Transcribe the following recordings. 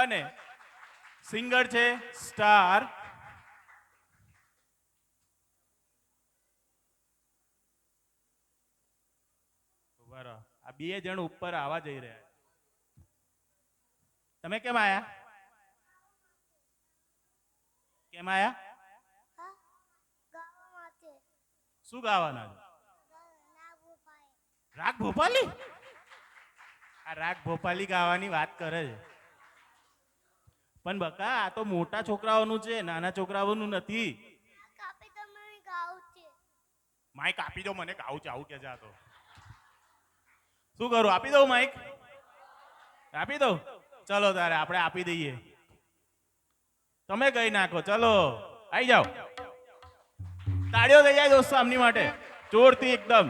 અને સિંગર છે સ્ટાર. આ બે જણ ઉપર આવવા જઈ રહ્યા. તમે કેમ આયા? કેમ આયા? શું ગાવાના? રાગ ભોપાલી. આ રાગ ભોપાલી ગાવાની વાત કરે છે. પણ બકા આ તો મોટા છોકરાઓનું છે, નાના છોકરાઓનું નથી. માઇક આપી દો, મને ગાવું છે આવું કે છે. આ તો શું કરું? આપી દઉં માઇક? આપી દઉં? ચલો તારે આપણે આપી દઈએ. તમે ગઈ નાખો. ચલો આવી જાઓ. તાળીઓ થઈ જાય દોસ્તો આમની માટે જોરથી એકદમ.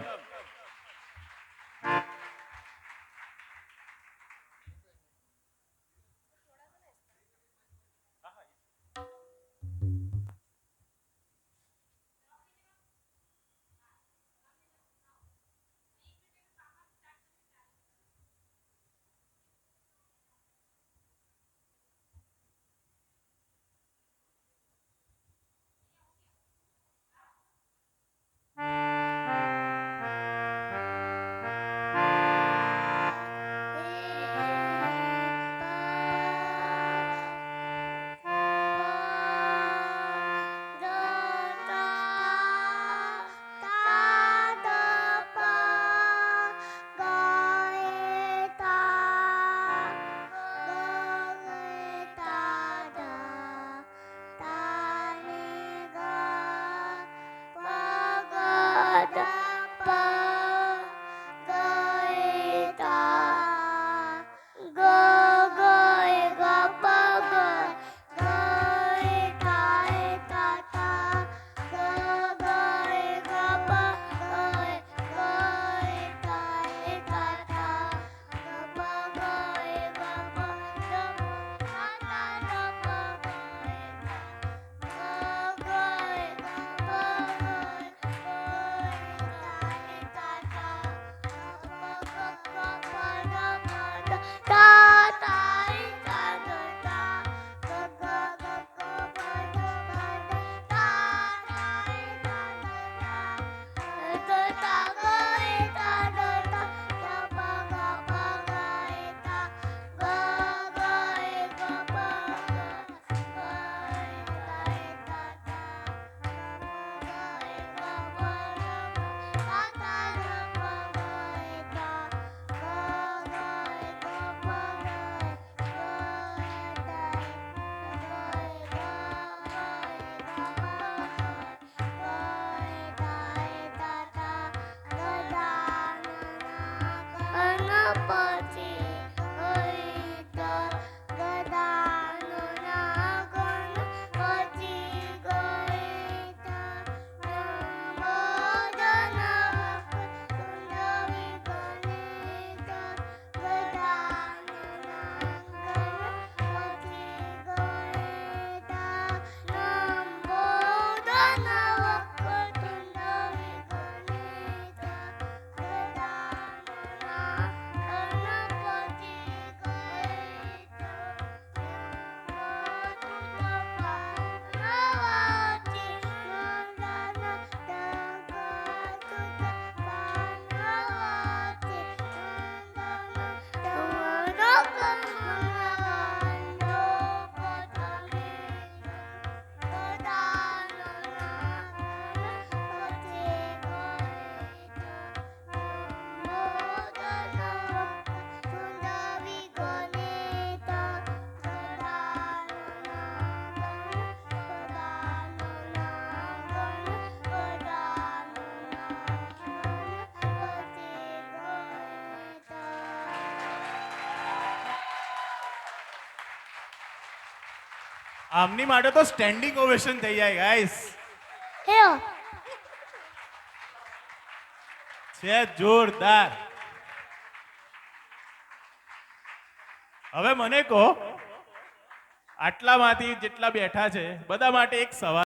આમની માટે તો સ્ટેન્ડિંગ ઓવેશન થઈ જાય ગાઈસ. છે જોરદાર. હવે મને કહો, આટલામાંથી જેટલા બેઠા છે બધા માટે એક સવાલ.